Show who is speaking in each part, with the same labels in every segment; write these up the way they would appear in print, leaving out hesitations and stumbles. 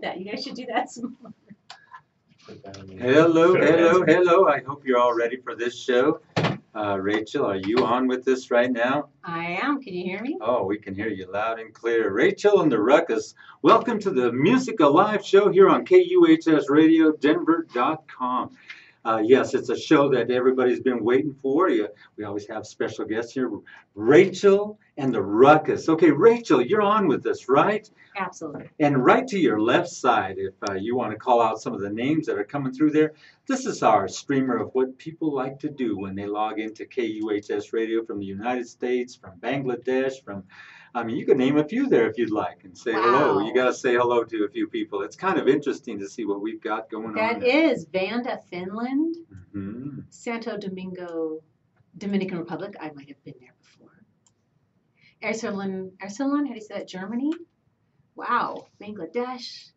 Speaker 1: like that. You guys should do that some more.
Speaker 2: Hello, hello, hello. I hope you're all ready for this show. Rachel, are you on with us right now?
Speaker 1: I am. Can you hear me?
Speaker 2: Oh, we can hear you loud and clear. Rachel and the Ruckus, welcome to the Music Alive show here on KUHS Radio Denver.com. Yes, it's a show that everybody's been waiting for. We always have special guests here, Rachel and the Ruckus. Okay, Rachel, you're on with us, right?
Speaker 1: Absolutely.
Speaker 2: And right to your left side, if you want to call out some of the names that are coming through there, this is our streamer of what people like to do when they log into KUHS Radio from the United States, from Bangladesh, you can name a few there if you'd like and say hello. You got to say hello to a few people. It's kind of interesting to see what we've got going on.
Speaker 1: That is Vanda, Finland,
Speaker 2: Mm-hmm.
Speaker 1: Santo Domingo, Dominican Republic. I might have been there before. Arcelon, how do you say that? Germany? Wow. Bangladesh,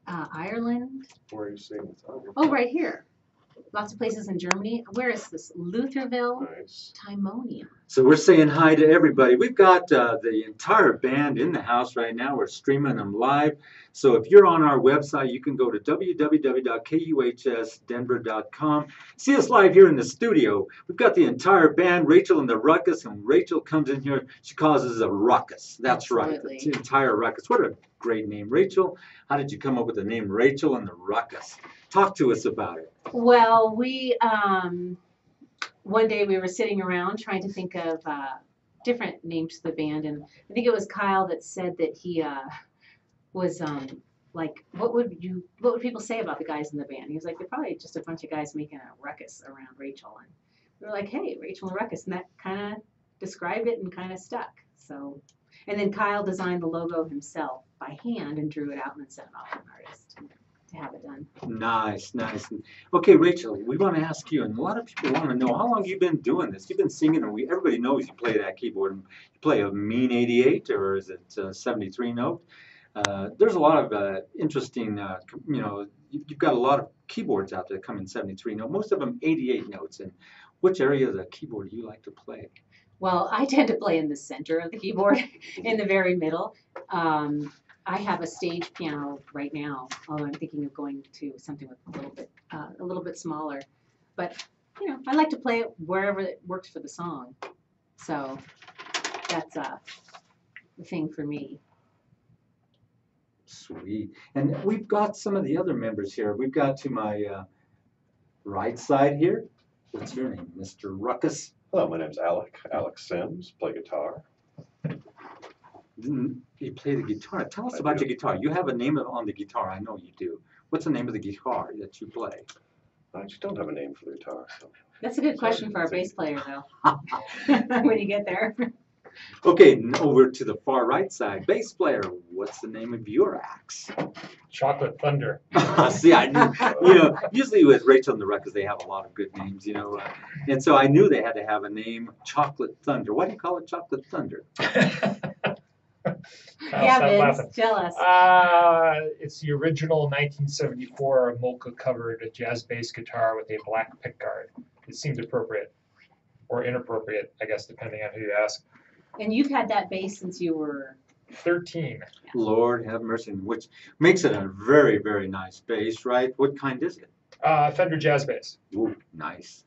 Speaker 1: Ireland.
Speaker 3: Where are you seeing it?
Speaker 1: Oh, right here. Lots of places in Germany. Where is this? Lutherville,
Speaker 3: Nice.
Speaker 1: Timonium.
Speaker 2: So we're saying hi to everybody. We've got the entire band in the house right now. We're streaming them live. So if you're on our website, you can go to www.kuhsdenver.com. See us live here in the studio. We've got the entire band, Rachel and the Ruckus, and Rachel comes in here. She causes a ruckus. That's
Speaker 1: Absolutely.
Speaker 2: right. It's the entire ruckus. What a great name. Rachel, how did you come up with the name Rachel and the Ruckus? Talk to us about it.
Speaker 1: Well, we one day we were sitting around trying to think of different names to the band, and I think it was Kyle that said that he was like, what would people say about the guys in the band? He was like, they're probably just a bunch of guys making a ruckus around Rachel, and we were like, hey, Rachel and Ruckus, and that kind of described it and kind of stuck. So, and then Kyle designed the logo himself by hand and drew it out and then sent it off to an artist to have it done.
Speaker 2: Nice, nice. Okay, Rachel, we want to ask you, and a lot of people want to know, how long have you been doing this? You've been singing, and everybody knows you play that keyboard. You play a mean 88, or is it 73 note? There's a lot of interesting, you've got a lot of keyboards out there that come in 73 note, most of them 88 notes. And which area of the keyboard do you like to play?
Speaker 1: Well, I tend to play in the center of the keyboard, in the very middle. I have a stage piano right now, although I'm thinking of going to something with a little bit smaller. But I like to play it wherever it works for the song. So that's the thing for me.
Speaker 2: Sweet. And we've got some of the other members here. We've got to my right side here. What's your name, Mr. Ruckus?
Speaker 3: Hello, my name's Alex Sims, play guitar.
Speaker 2: You play the guitar. Tell us
Speaker 3: I
Speaker 2: about
Speaker 3: do.
Speaker 2: your guitar. You have a name on the guitar. I know you do. What's the name of the guitar that you play?
Speaker 3: I actually don't have a name for the guitar. So.
Speaker 1: That's a good question for our bass player, though, when you get there.
Speaker 2: Okay, over to the far right side. Bass player, what's the name of your axe?
Speaker 4: Chocolate Thunder.
Speaker 2: See, I knew, usually with Rachel and the Ruckus, they have a lot of good names, and so I knew they had to have a name, Chocolate Thunder. Why do you call it Chocolate Thunder?
Speaker 1: Yeah, Vince, tell us.
Speaker 4: It's the original 1974 Molka-covered jazz bass guitar with a black pickguard. It seemed appropriate, or inappropriate, I guess, depending on who you ask.
Speaker 1: And you've had that bass since you were
Speaker 4: 13.
Speaker 2: Lord have mercy, which makes it a very, very nice bass, right? What kind is it?
Speaker 4: Fender Jazz Bass,
Speaker 2: Ooh, nice.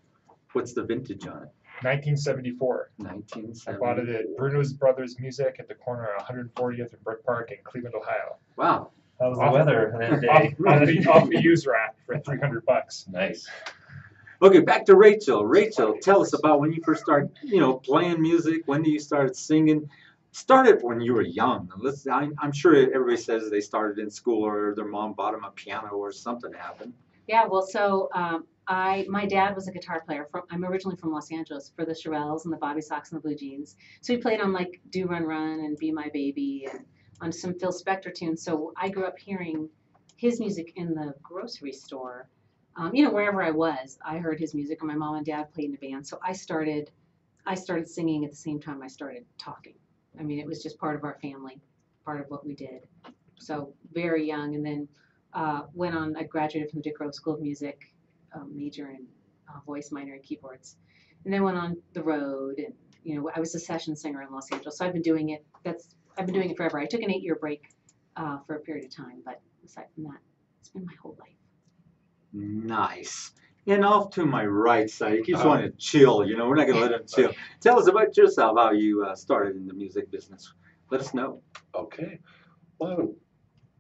Speaker 2: What's the vintage on it?
Speaker 4: 1974. I
Speaker 2: 1970.
Speaker 4: bought it at Bruno's Brothers Music at the corner of 140th and Brook Park in Cleveland, Ohio.
Speaker 2: Wow.
Speaker 5: How was the weather that day?
Speaker 4: Off the used rack for $300.
Speaker 5: Nice.
Speaker 2: Okay, back to Rachel. Rachel, tell us about when you first started, playing music. When did you start singing? Started when you were young. I'm sure everybody says they started in school or their mom bought them a piano or something happened.
Speaker 1: Yeah, well, so my dad was a guitar player. I'm originally from Los Angeles, for the Shirelles and the Bobby Sox and the Blue Jeans. So he played on like Do Run Run and Be My Baby and on some Phil Spector tunes. So I grew up hearing his music in the grocery store. Wherever I was, I heard his music, and my mom and dad played in a band. So I started singing at the same time I started talking. I mean, it was just part of our family, part of what we did. So very young, and then I graduated from the Dick Grove School of Music, major in voice, minor in keyboards, and then went on the road. And I was a session singer in Los Angeles. So I've been doing it. I've been doing it forever. I took an 8-year break for a period of time. But aside from that, it's been my whole life.
Speaker 2: Nice. And off to my right side, he keeps
Speaker 3: Uh-huh.
Speaker 2: wanting to chill. You know, we're not going to let him chill. Tell us about yourself, how you started in the music business. Let us know.
Speaker 3: Okay. Well, I'm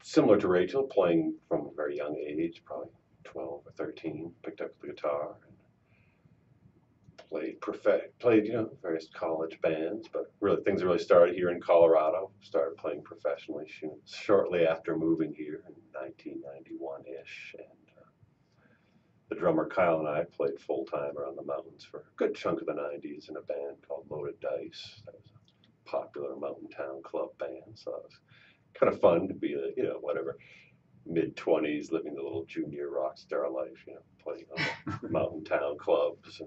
Speaker 3: similar to Rachel, playing from a very young age, probably 12 or 13. Picked up the guitar and played various college bands, but really things really started here in Colorado. Started playing professionally shortly after moving here in 1991-ish, and the drummer Kyle and I played full time around the mountains for a good chunk of the 90s in a band called Loaded Dice. That was a popular mountain town club band, so it was kind of fun to be whatever, mid-20s, living the little junior rock star life, playing on the mountain town clubs.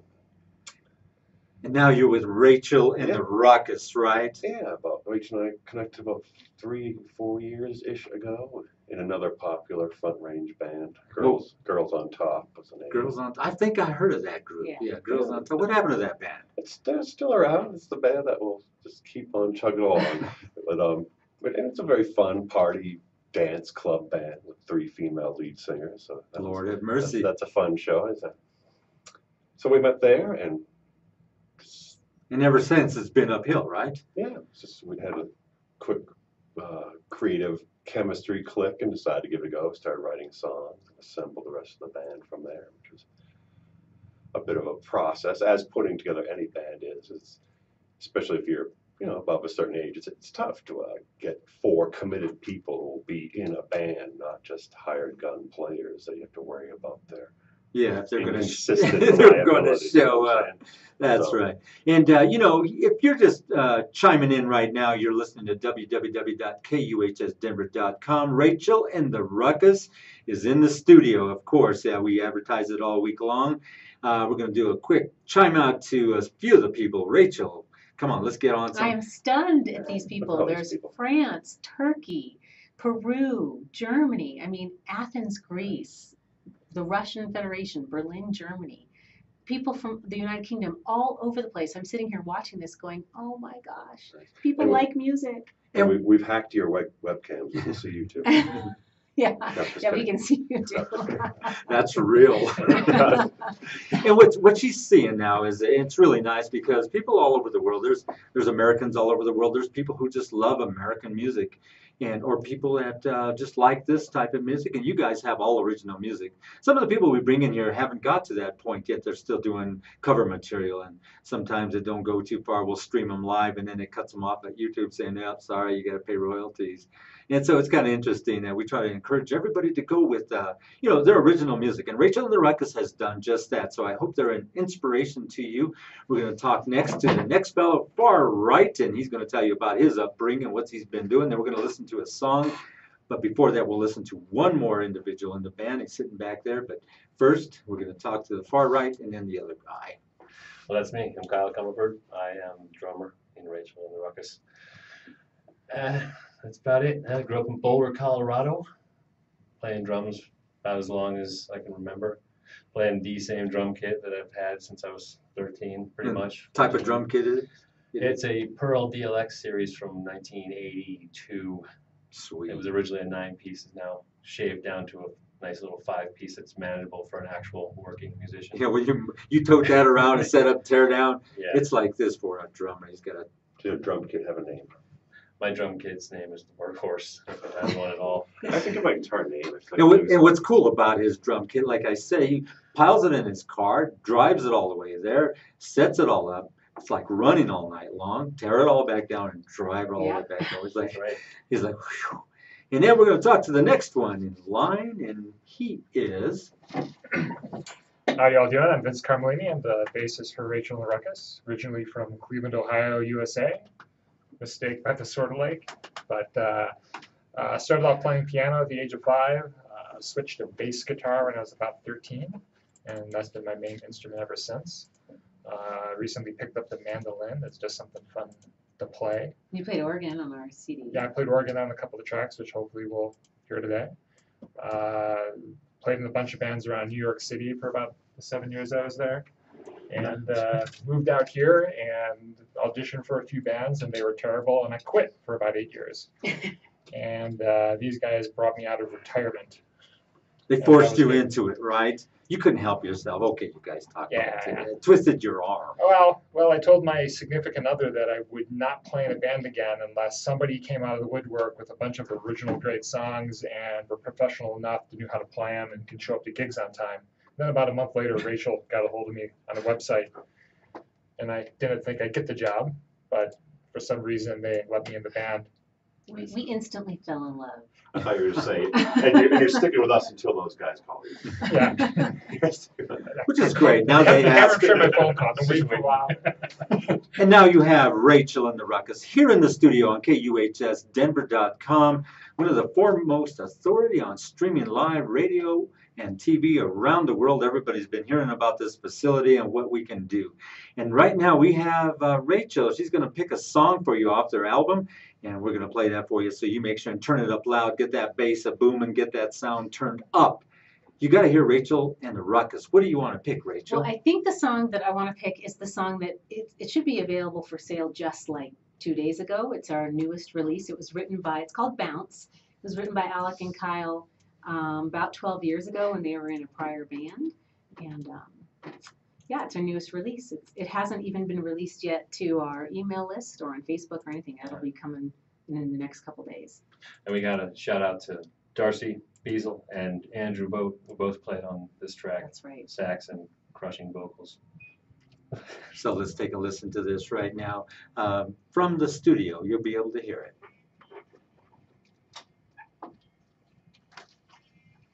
Speaker 2: And now you're with Rachel and
Speaker 3: Yeah.
Speaker 2: the Ruckus, right?
Speaker 3: Yeah, Rachel and I connected about 3-4 years-ish ago in another popular front range band. Girls on Top was the name.
Speaker 2: Girls on I think I heard of that group.
Speaker 1: Yeah.
Speaker 2: Girls on Top. What happened to that band?
Speaker 3: They're still around. It's the band that will just keep on chugging along. But it's a very fun party dance club band with 3 female lead singers. So
Speaker 2: Lord have mercy.
Speaker 3: That's a fun show. So we met there, and
Speaker 2: And ever since, it's been uphill, right?
Speaker 3: yeah, we had a quick creative chemistry click and decided to give it a go. Started writing songs and assembled the rest of the band from there, which was a bit of a process, as putting together any band is. It's, especially if you're above a certain age, it's tough to get 4 committed people who will be in a band, not just hired gun players that you have to worry about their
Speaker 2: Yeah, if they're going
Speaker 3: inconsistent
Speaker 2: to they're going to
Speaker 3: reliability, you know
Speaker 2: show
Speaker 3: what I'm
Speaker 2: up.
Speaker 3: saying?
Speaker 2: That's
Speaker 3: So-
Speaker 2: right. And, if you're just chiming in right now, you're listening to www.kuhsdenver.com. Rachel and the Ruckus is in the studio, of course. Yeah, we advertise it all week long. We're going to do a quick chime out to a few of the people. Rachel, come on, let's get on
Speaker 1: I am
Speaker 2: some.
Speaker 1: stunned at these
Speaker 3: Look
Speaker 1: people.
Speaker 3: at all these
Speaker 1: There's
Speaker 3: people.
Speaker 1: France, Turkey, Peru, Germany. I mean, Athens, Greece, the Russian Federation, Berlin, Germany. People from the United Kingdom, all over the place. I'm sitting here watching this going, oh my gosh, people
Speaker 3: And we-
Speaker 1: like music.
Speaker 3: And we've hacked your webcams. We can see you too.
Speaker 1: Yeah,
Speaker 3: Just
Speaker 1: yeah, we
Speaker 3: kidding.
Speaker 1: can see you too.
Speaker 2: That's real. And what she's seeing now is it's really nice because people all over the world, there's Americans all over the world, there's people who just love American music, or people that just like this type of music, and you guys have all original music. Some of the people we bring in here haven't got to that point yet. They're still doing cover material, and sometimes it don't go too far. We'll stream them live, and then it cuts them off at YouTube saying, "Yeah, sorry, you got to pay royalties." And so it's kind of interesting that we try to encourage everybody to go with, their original music. And Rachel and the Ruckus has done just that. So I hope they're an inspiration to you. We're going to talk next to the next fellow far right, and he's going to tell you about his upbringing and what he's been doing. Then we're going to listen to a song. But before that, we'll listen to one more individual in the band. He's sitting back there. But first, we're going to talk to the far right and then the other guy.
Speaker 5: Well, that's me. I'm Kyle Comerford. I am drummer in Rachel and the Ruckus. That's about it. I grew up in Boulder, Colorado, playing drums about as long as I can remember. Playing the same drum kit that I've had since I was 13, pretty much.
Speaker 2: Type of drum kit is it?
Speaker 5: It's a Pearl DLX series from 1982.
Speaker 2: Sweet.
Speaker 5: It was originally a 9-piece, it's now shaved down to a nice little 5-piece that's manageable for an actual working musician.
Speaker 2: Yeah, well, you tote that around and set up, tear down.
Speaker 5: Yeah.
Speaker 2: It's like this for a drummer. He's got a
Speaker 3: Does your drum kit have a name?
Speaker 5: My drum kit's name is the Workhorse, if it has one at all.
Speaker 3: I think of my guitar name.
Speaker 2: And what's cool about his drum kit, like I say, he piles it in his car, drives it all the way there, sets it all up. It's like running all night long. Tear it all back down and drive it all the way back home. He's like, whew. And then we're going to talk to the next one in line, and he is.
Speaker 4: How y'all doing? I'm Vince Carmelini. I'm the bassist for Rachel and the Ruckus, originally from Cleveland, Ohio, USA. Mistake at the Sort of Lake, but started off playing piano at the age of 5. Switched to bass guitar when I was about 13, and that's been my main instrument ever since. Recently picked up the mandolin. It's just something fun to play.
Speaker 1: You played organ on our CD.
Speaker 4: Yeah, I played organ on a couple of tracks, which hopefully we'll hear today. Played in a bunch of bands around New York City for about the 7 years I was there. And moved out here and auditioned for a few bands, and they were terrible, and I quit for about 8 years. and these guys brought me out of retirement.
Speaker 2: They
Speaker 4: that
Speaker 2: forced
Speaker 4: was
Speaker 2: you
Speaker 4: good.
Speaker 2: into it, right? You couldn't help yourself. Okay, you guys talk
Speaker 4: Yeah.
Speaker 2: about it. Twisted your arm.
Speaker 4: Well, I told my significant other that I would not play in a band again unless somebody came out of the woodwork with a bunch of original great songs and were professional enough to know how to play them and could show up to gigs on time. Then about a month later, Rachel got a hold of me on a website, and I didn't think I'd get the job, but for some reason they let me in the band.
Speaker 1: We instantly fell in love.
Speaker 3: I thought you were just saying, and you're sticking with us until those guys call you.
Speaker 4: Yeah.
Speaker 2: Which is great. Now
Speaker 4: I
Speaker 2: they
Speaker 4: haven't
Speaker 2: have,
Speaker 4: returned my phone call. I've been waiting for a while.
Speaker 2: and now you have Rachel and the Ruckus here in the studio on KUHSdenver.com, one of the foremost authority on streaming live radio and TV around the world. Everybody's been hearing about this facility and what we can do. And right now we have Rachel. She's going to pick a song for you off their album, and we're going to play that for you. So you make sure and turn it up loud, get that bass a booming, get that sound turned up. You got to hear Rachel and the Ruckus. What do you want to pick, Rachel?
Speaker 1: Well, I think the song that I want to pick is the song that it should be available for sale just like 2 days ago. It's our newest release. It was written by, it's called Bounce. It was written by Alec and Kyle about 12 years ago when they were in a prior band. And yeah, it's our newest release. It hasn't even been released yet to our email list or on Facebook or anything. That'll be coming in the next couple days.
Speaker 5: And we got a shout out to Darcy Beazle and Andrew Boat, who both played on this track.
Speaker 1: That's right.
Speaker 5: Sax and crushing vocals.
Speaker 2: So let's take a listen to this right now. From the studio, you'll be able to hear it.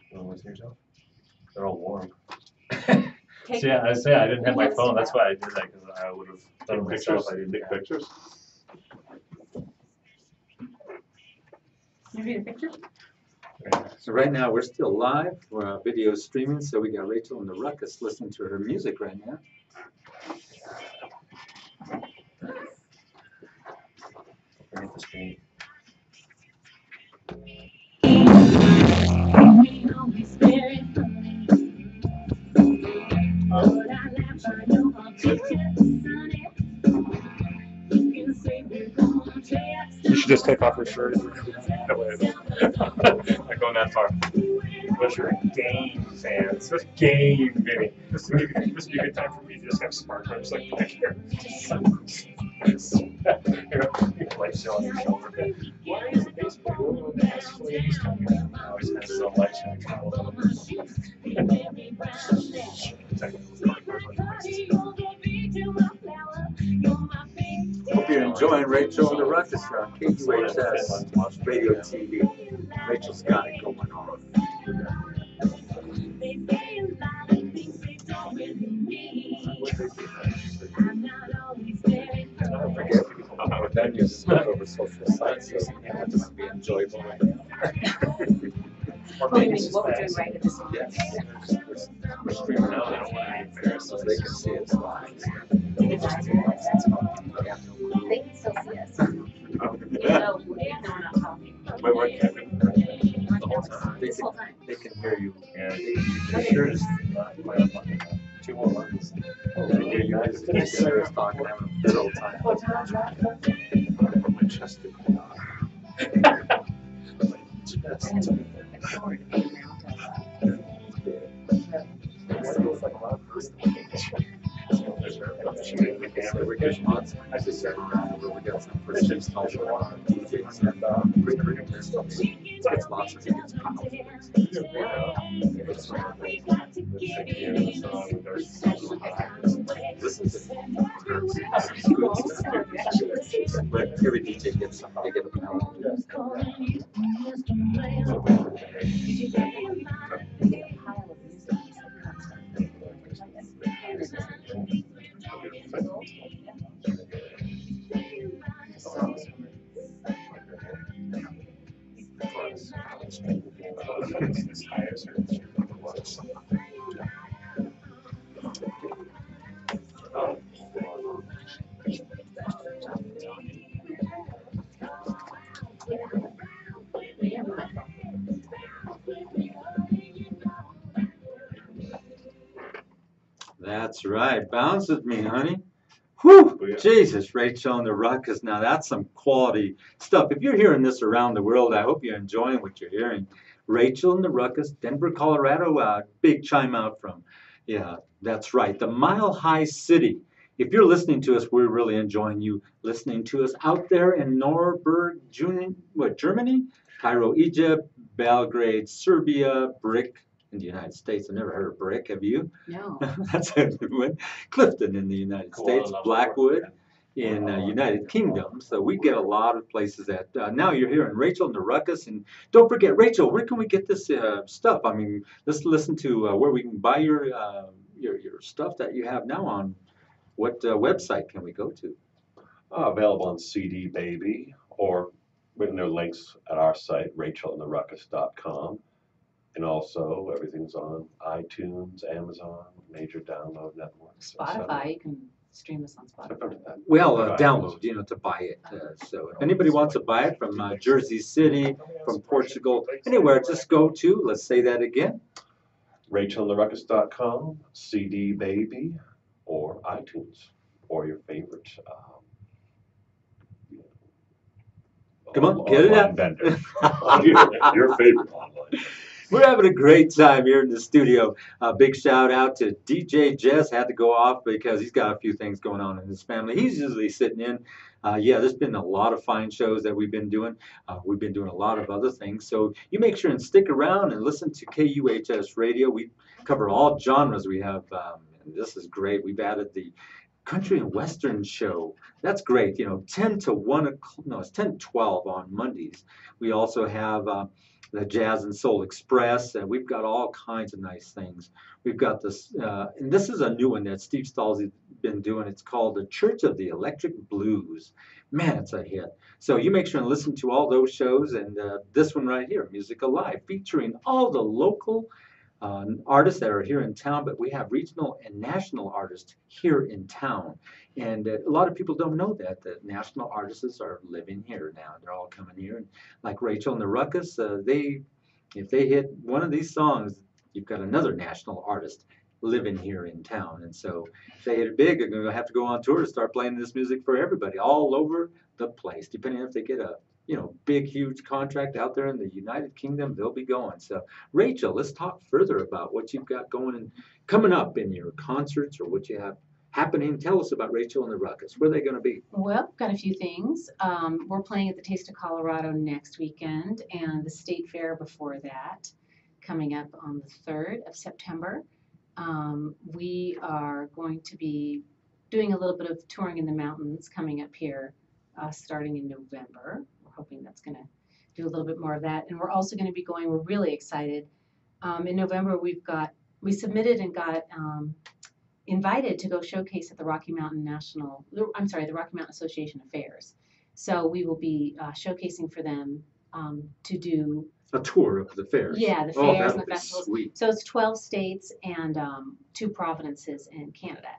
Speaker 5: You want to listen yourself? They're all warm.
Speaker 1: Take-
Speaker 5: So yeah, I say I didn't have my
Speaker 1: Yes,
Speaker 5: phone.
Speaker 1: yeah.
Speaker 5: That's why I did that, because I would have done it myself. I didn't
Speaker 3: Take
Speaker 5: have
Speaker 3: pictures.
Speaker 1: You need a picture?
Speaker 2: So right now we're still live. We're video streaming, so we got Rachel and the Ruckus listening to her music right now.
Speaker 5: Forget the screen.
Speaker 4: You should just take off your shirt. That way I'm not going that far. Unless you're a game fan. It's just game, baby. This would be a good time for me to just have smartphones like back here. Light show on your shoulder. Why is the bass player the only one that has flames coming out? I always has his own light show on travel.
Speaker 2: Hope you're enjoying Rachel and the Ruckus on KUHS Radio TV. Rachel's got it going on. Don't forget, our venue is not over social sites, so it has to be enjoyable.
Speaker 1: What we're doing right at this moment.
Speaker 2: Yes. We're streaming out, I don't want to be embarrassed, so they can see it live.
Speaker 1: They can still see us. No, we're not talking.
Speaker 2: Wait, what, Kevin?
Speaker 5: The whole time.
Speaker 1: This whole time.
Speaker 2: They can hear you.
Speaker 5: Yeah, your shirt is not quite up on 2 more months.
Speaker 2: They can hear you guys together talking, having a good old time. My chest is we're getting lots. I just said, we got some Christians talking about DJs and it's lots of tickets. Listen to but every DJ gets somebody get a pound. That's right. Bounce with me, honey. Whew,
Speaker 3: Oh, yeah.
Speaker 2: Jesus, Rachel and the Ruckus. Now that's some quality stuff. If you're hearing this around the world, I hope you're enjoying what you're hearing. Rachel and the Ruckus, Denver, Colorado. Big chime out from. Yeah, that's right. The Mile High City. If you're listening to us, we're really enjoying you listening to us out there in Norberg, Germany, Cairo, Egypt, Belgrade, Serbia, Brick in the United States. I've never heard of Brick. Have you?
Speaker 1: No.
Speaker 2: That's a new one. Clifton in the United States,
Speaker 5: Kuala Lumpur.
Speaker 2: Blackwood in United Kingdom. So we get a lot of places that now you're hearing Rachel and the Ruckus. And don't forget, Rachel, where can we get this stuff? I mean, let's listen to where we can buy your stuff that you have now on. What website can we go to?
Speaker 3: Available on CD Baby, or there are links at our site, rachelandtheruckus.com. And also, everything's on iTunes, Amazon, major download networks.
Speaker 1: Spotify, you can stream us on Spotify.
Speaker 2: Well, download, to buy it. So if anybody wants to buy it from Jersey City, from Portugal, anywhere, just go to, let's say that again.
Speaker 3: rachelandtheruckus.com, CD Baby, or iTunes, or your favorite.
Speaker 2: Come on, get it out.
Speaker 3: Vendor. your favorite online.
Speaker 2: We're having a great time here in the studio. Big shout out to DJ Jess. Had to go off because he's got a few things going on in his family. He's usually sitting in. There's been a lot of fine shows that we've been doing. We've been doing a lot of other things. So you make sure and stick around and listen to KUHS Radio. We cover all genres. We have, and this is great, we've added the country and western show. That's great. 10 to 1 o'clock. No, it's 10 to 12 on Mondays. We also have the Jazz and Soul Express, and we've got all kinds of nice things. We've got this, and this is a new one that Steve Stahl's been doing. It's called The Church of the Electric Blues. Man, it's a hit. So you make sure and listen to all those shows, and this one right here, Music Alive, featuring all the local artists that are here in town, but we have regional and national artists here in town. And a lot of people don't know that national artists are living here now. They're all coming here. And like Rachel and the Ruckus, if they hit one of these songs, you've got another national artist living here in town. And so if they hit it big, they're going to have to go on tour to start playing this music for everybody all over the place. Depending if they get a big, huge contract out there in the United Kingdom, they'll be going. So, Rachel, let's talk further about what you've got going and coming up in your concerts or what you have happening. Tell us about Rachel and the Ruckus. Where are they going to be?
Speaker 1: Well, got a few things. We're playing at the Taste of Colorado next weekend, and the State Fair before that, coming up on the 3rd of September. We are going to be doing a little bit of touring in the mountains coming up here, starting in November. Hoping that's going to do a little bit more of that. And we're also going to be going, we're really excited. In November, we submitted and got invited to go showcase at the Rocky Mountain Association of Fairs. So we will be showcasing for them to do
Speaker 2: a tour of the fairs.
Speaker 1: Yeah, the fairs and the festivals.
Speaker 2: Sweet.
Speaker 1: So it's 12 states and 2 provinces in Canada.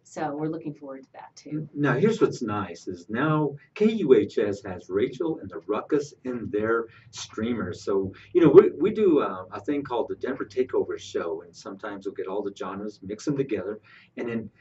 Speaker 1: So we're looking forward to that too.
Speaker 2: Now, here's what's nice is now KUHS has Rachel and the Ruckus in their streamers. So, we do a thing called the Denver Takeover Show, and sometimes we'll get all the genres, mix them together, and then,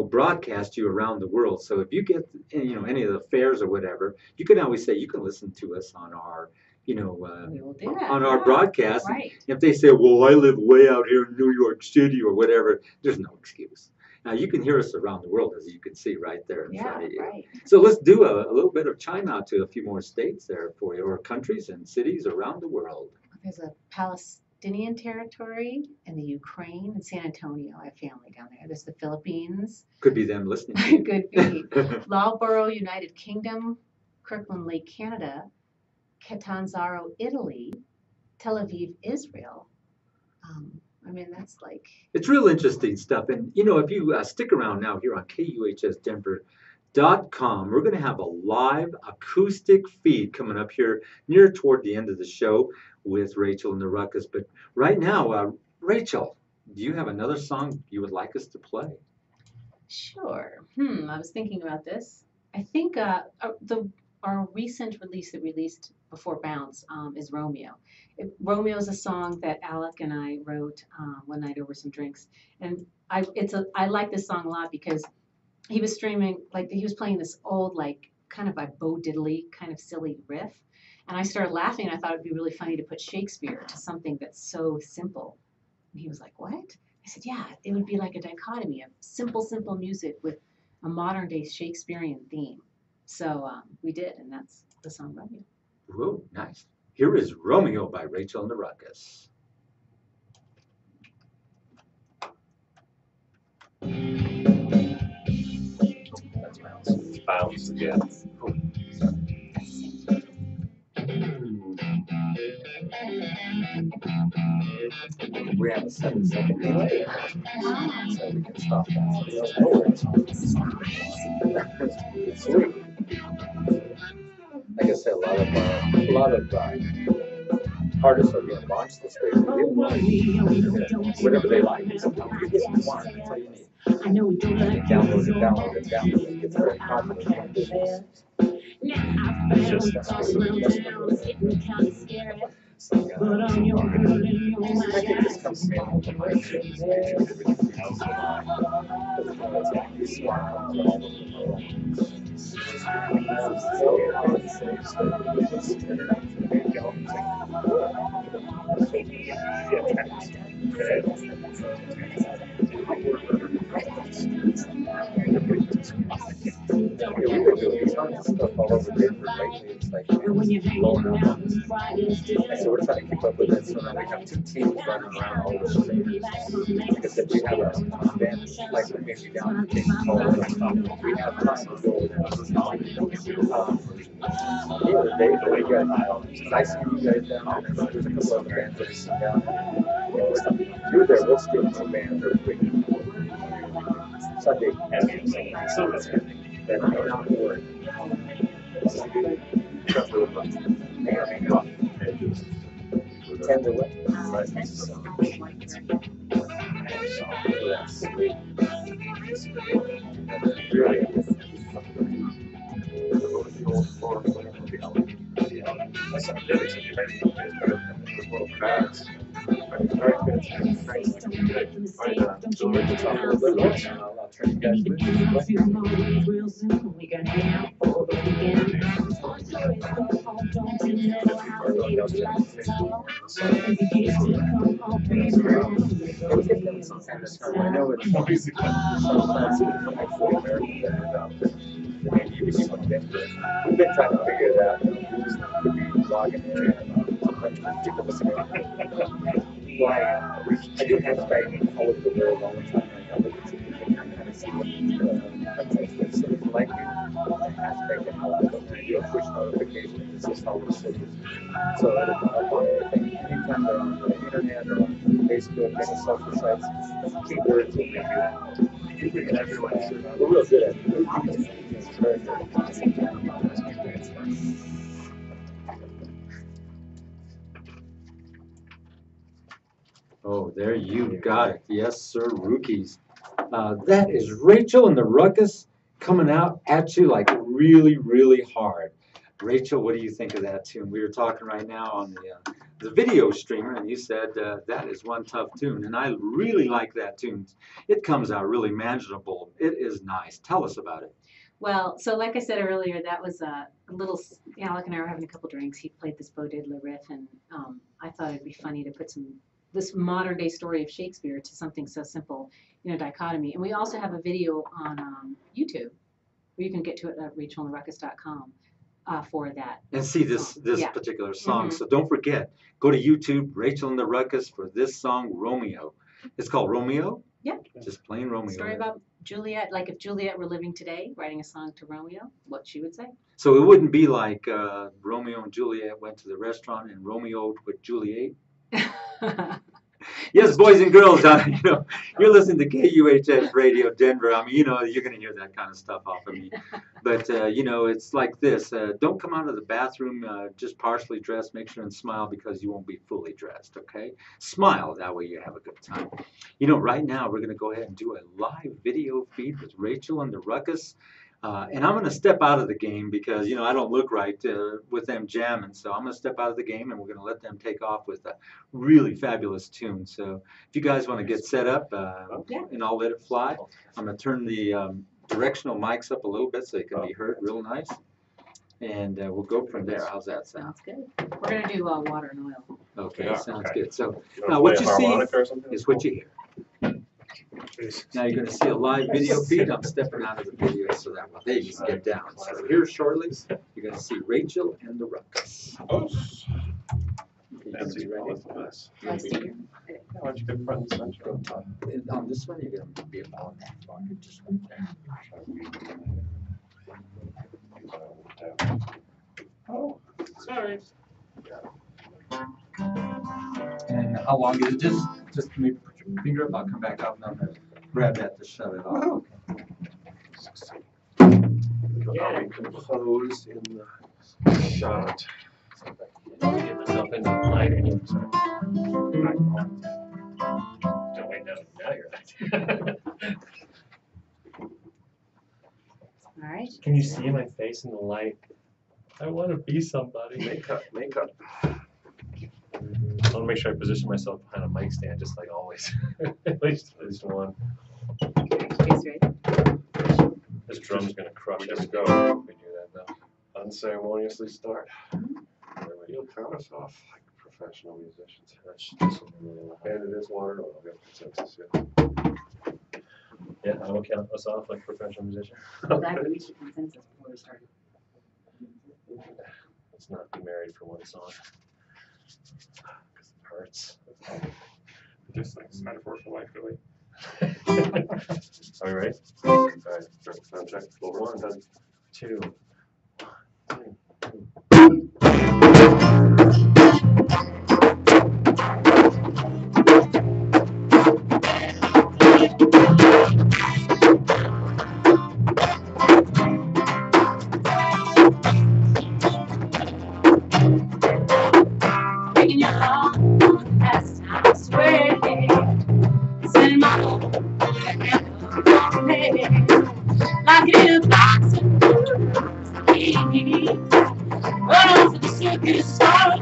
Speaker 2: broadcast you around the world. So if you get, any of the fairs or whatever, you can always say you can listen to us on our
Speaker 1: we will do that.
Speaker 2: on our broadcast.
Speaker 1: Right.
Speaker 2: If they say, well, I live way out here in New York City or whatever, there's no excuse. Now, you can hear us around the world, as you can see right there in front of you.
Speaker 1: Right.
Speaker 2: So let's do a little bit of chime out to a few more states there for you, or countries and cities around the world.
Speaker 1: There's a Palestinian territory and the Ukraine and San Antonio. I have family down there. There's the Philippines.
Speaker 2: Could be them listening to you.
Speaker 1: Could be. Loughborough, United Kingdom. Kirkland Lake, Canada. Catanzaro, Italy. Tel Aviv, Israel. That's like...
Speaker 2: It's real interesting stuff. And, if you stick around now here on KUHSdenver.com, we're going to have a live acoustic feed coming up here near toward the end of the show with Rachel and the Ruckus. But right now, Rachel, do you have another song you would like us to play?
Speaker 1: Sure. I was thinking about this. I think our recent release that we released before Bounce is Romeo. Romeo is a song that Alec and I wrote one night over some drinks, and I like this song a lot because he was streaming, like he was playing this old, like kind of by Bo Diddley kind of silly riff. And I started laughing. And I thought it'd be really funny to put Shakespeare to something that's so simple. And he was like, what? I said, yeah, it would be like a dichotomy of simple, simple music with a modern day Shakespearean theme. So we did, and that's the song Romeo.
Speaker 2: Whoa, nice. Here is Romeo by Rachel and the Ruckus.
Speaker 3: Bounce again. Oh,
Speaker 2: We have a 7-second delay, so we can stop that. It's sweet. Like I said, a lot of artists are being launched this way. Whatever they like. Sometimes you get one, that's all you need. Download it. It's very popular in business. It's just that's what I think this comes from the we've been doing tons of stuff all over Denver lately. It's like blowing up. So we're trying to keep up with it. So now we have 2 teams running around all over the state. Like I said, we have a band like maybe down in Cape Coral. We have tons of gold. The other day, we got, I see you guys down there. There's a couple other bands that I see down there. You're there, we'll steal 2 bands every week. Sunday. Then I'm not worried. 10 to what? Really? I know it's sometimes actually American. We've been trying to figure it out. Could be logging in and people listening. Why? I do have Skype all over the world all the time. I look at some people and kind of see what countries that cities like me aspect of how I do a push notification. It's just all the cities. So it'll come up on everything. Anytime they're on the internet or on Facebook, any social sites, keywords will make you. We're real good at it. Very good. Oh, there you got it. Yes, sir, rookies. That is Rachel and the Ruckus coming out at you like really, really hard. Rachel, what do you think of that tune? We were talking right now on the video streamer, and you said that is one tough tune, and I really like that tune. It comes out really manageable. It is nice. Tell us about it.
Speaker 1: Well, so like I said earlier, that was a little, Alec and I were having a couple drinks. He played this Bo Diddley riff, and I thought it'd be funny to put this modern day story of Shakespeare to something so simple, dichotomy. And we also have a video on YouTube where you can get to it at rachelandtheruckus.com for that.
Speaker 2: And see this
Speaker 1: Yeah.
Speaker 2: particular song.
Speaker 1: Mhm.
Speaker 2: So don't forget, go to YouTube, Rachel and the Ruckus for this song, Romeo. It's called Romeo?
Speaker 1: Yeah.
Speaker 2: Just plain Romeo.
Speaker 1: Story about Juliet, like if Juliet were living today, writing a song to Romeo, what she would say.
Speaker 2: So it wouldn't be like Romeo and Juliet went to the restaurant and Romeo with Juliet? Yes, boys and girls, you're listening to KUHS Radio Denver. I mean, you're going to hear that kind of stuff off of me. But, it's like this. Don't come out of the bathroom just partially dressed. Make sure and smile because you won't be fully dressed, okay? Smile. That way you have a good time. Right now we're going to go ahead and do a live video feed with Rachel and the Ruckus. And I'm going to step out of the game because, I don't look right with them jamming. So I'm going to step out of the game and we're going to let them take off with a really fabulous tune. So if you guys want to get set up and I'll let it fly, I'm going to turn directional mics up a little bit so they can be heard real nice. And we'll go from there. How's that sound?
Speaker 1: Sounds good. We're gonna do water and oil.
Speaker 2: Okay,
Speaker 3: Yeah,
Speaker 2: sounds
Speaker 3: okay.
Speaker 2: good. So
Speaker 3: You
Speaker 2: now
Speaker 3: wanna
Speaker 2: what
Speaker 3: play
Speaker 2: you
Speaker 3: a
Speaker 2: see
Speaker 3: harmonica or something?
Speaker 2: is what you hear.
Speaker 4: Jeez.
Speaker 2: Now you're gonna see a live video feed. I'm stepping out of the video so that way you can get down. So here shortly, you're gonna see Rachel and the Ruckus.
Speaker 3: Oh,
Speaker 2: Okay, you
Speaker 3: fancy
Speaker 2: gonna be ready?
Speaker 1: Nice to meet you.
Speaker 3: Why don't you get front and center?
Speaker 2: And on this one, you're gonna be about that far, just right there.
Speaker 3: Oh,
Speaker 4: Sorry.
Speaker 2: And how long is it? Just maybe put your finger up. I'll come back up and I'm gonna grab that to shut it off.
Speaker 3: Are we composed in the shot?
Speaker 5: Get myself into the lighting.
Speaker 4: Don't wait, now you're
Speaker 1: All right.
Speaker 5: Can you see my face in the light? I want to be somebody.
Speaker 3: Makeup.
Speaker 5: I want to make sure I position myself behind a mic stand, just like always. At least one.
Speaker 1: Face ready.
Speaker 5: This drum's gonna crush
Speaker 3: Just
Speaker 5: us.
Speaker 3: go.
Speaker 5: If we do that though.
Speaker 3: Unceremoniously start.
Speaker 1: Mm-hmm.
Speaker 3: You'll count us off like professional musicians.
Speaker 5: That's really loud.
Speaker 3: And it is water and oil. We have consensus, yeah.
Speaker 5: Yeah, I will count us off like a professional musician.
Speaker 1: Well, I reached a consensus before we started.
Speaker 5: Let's not be married for one song. Because it hurts.
Speaker 4: just like it's metaphor for life, really.
Speaker 5: Are we ready?
Speaker 3: All right, sound check. Over 1, done.
Speaker 5: 2.
Speaker 1: Breaking your heart, that's how I swear. Send my heart like it is a box of keys. Oh, for the circus star.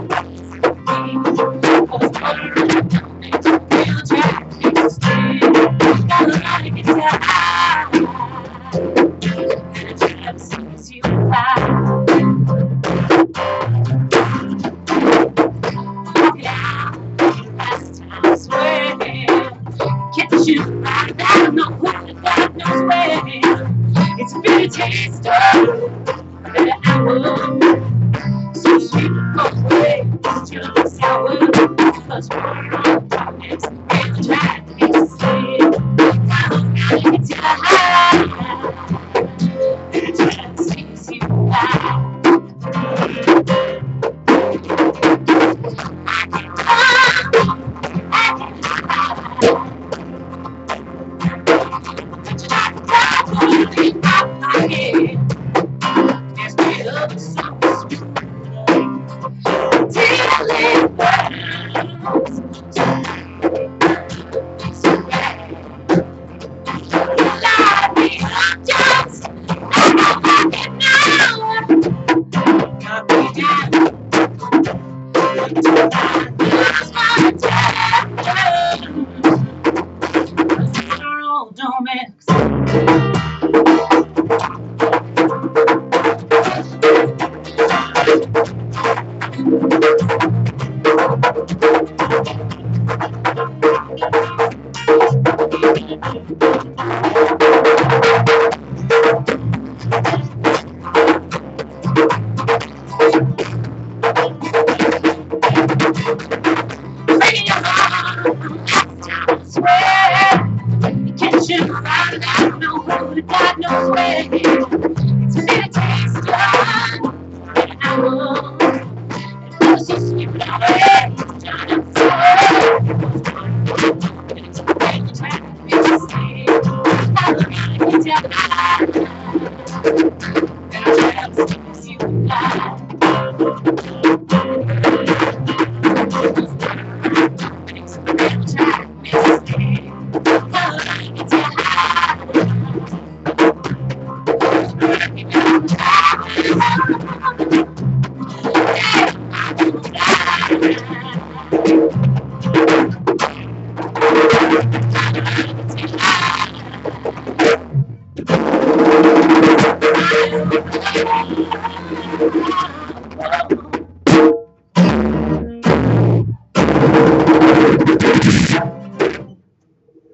Speaker 1: Oh, we'll try to stay. Gotta like it high. And try to squeeze you fly. Catch you right down, no way, God knows where. It's a bitter taste of the hour. So sweet, go away, it's just sour. Cause we're on darkness, and we try to be safe. Now it's high, and try to squeeze you out.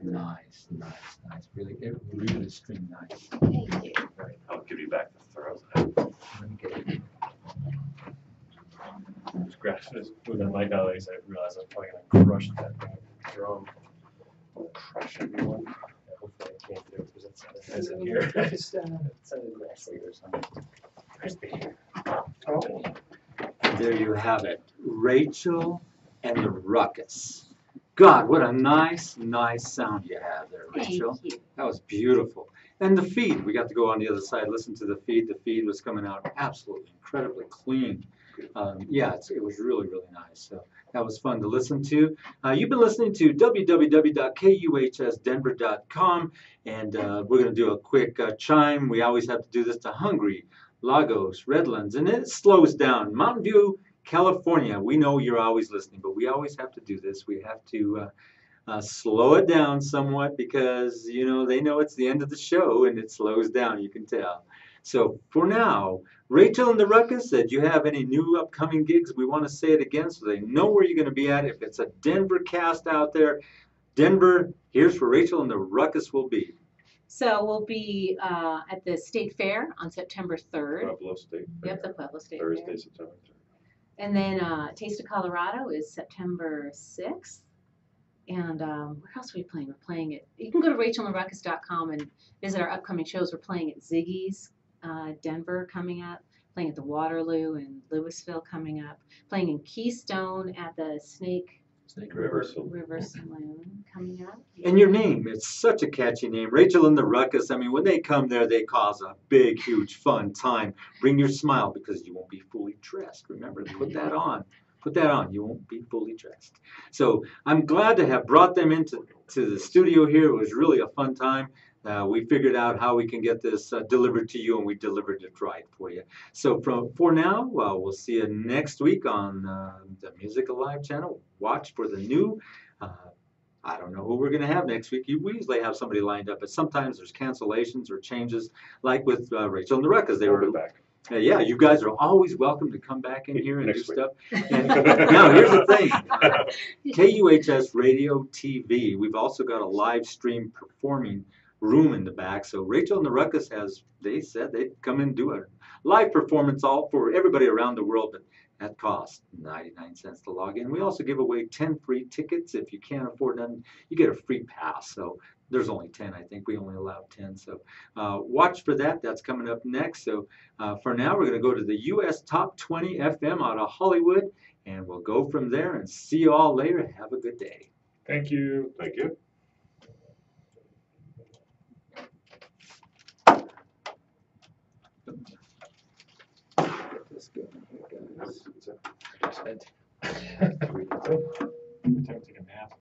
Speaker 2: Nice, nice, nice. Really, it really string nice.
Speaker 1: Thank you.
Speaker 3: Right, I'll give you back the throw.
Speaker 2: Let me get it.
Speaker 5: Just moving my colleagues, I realized I'm probably gonna crush that thing with the drum.
Speaker 3: I'll crush everyone.
Speaker 5: Yeah, hopefully I can't do it because it's nice in here. It's grassy or something. Crispy.
Speaker 3: Oh.
Speaker 2: There you have it. Rachel and the Ruckus. God, what a nice, nice sound you have there, Rachel.
Speaker 1: Thank you.
Speaker 2: That was beautiful. And the feed, we got to go on the other side, listen to the feed. The feed was coming out absolutely incredibly clean. Yeah, it was really, really nice. So that was fun to listen to. You've been listening to www.kuhsdenver.com, and we're going to do a quick chime. We always have to do this to Hungary, Lagos, Redlands, and it slows down. Mountain View, California. We know you're always listening, but we always have to do this. We have to slow it down somewhat because, you know, they know it's the end of the show and it slows down, you can tell. So for now, Rachel and the Ruckus said, you have any new upcoming gigs? We want to say it again so they know where you're going to be at. If it's a Denver cast out there, Denver, here's where Rachel and the Ruckus will be.
Speaker 1: So we'll be at the State Fair on September 3rd.
Speaker 3: Pueblo State.
Speaker 1: Yep, the Pueblo State
Speaker 3: Thursday,
Speaker 1: Fair.
Speaker 3: September 3rd.
Speaker 1: And then Taste of Colorado is September 6th. And where else are we playing? We're playing it. You can go to rachelandtheruckus.com and visit our upcoming shows. We're playing at Ziggy's, Denver coming up, playing at the Waterloo in Louisville coming up, playing in Keystone at the Snake River Saloon coming up.
Speaker 2: And your name, it's such a catchy name, Rachel and the Ruckus. I mean, when they come there, they cause a big, huge, fun time. Bring your smile because you won't be fully dressed. Remember, put that on. Put that on. You won't be fully dressed. So I'm glad to have brought them into the studio here. It was really a fun time. We figured out how we can get this delivered to you, and we delivered it right for you. So for now, we'll see you next week on the Music Alive channel. Watch for the new. I don't know who we're going to have next week. We usually have somebody lined up, but sometimes there's cancellations or changes, like with Rachel and the Ruckus. They were
Speaker 3: back.
Speaker 2: Yeah, you guys are always welcome to come back in here and do
Speaker 3: Next week.
Speaker 2: stuff. And now, here's the thing. KUHS Radio TV, we've also got a live stream performing room in the back. So Rachel and the Ruckus they said they'd come and do a live performance all for everybody around the world, but that costs 99 cents to log in. We also give away 10 free tickets. If you can't afford none, you get a free pass. So there's only 10, I think. We only allow 10. So watch for that. That's coming up next. So for now, we're going to go to the U.S. Top 20 FM out of Hollywood, and we'll go from there and see you all later. Have a good day.
Speaker 4: Thank you.
Speaker 3: Thank you.
Speaker 2: Get this going here, guys.
Speaker 4: Time to take a nap.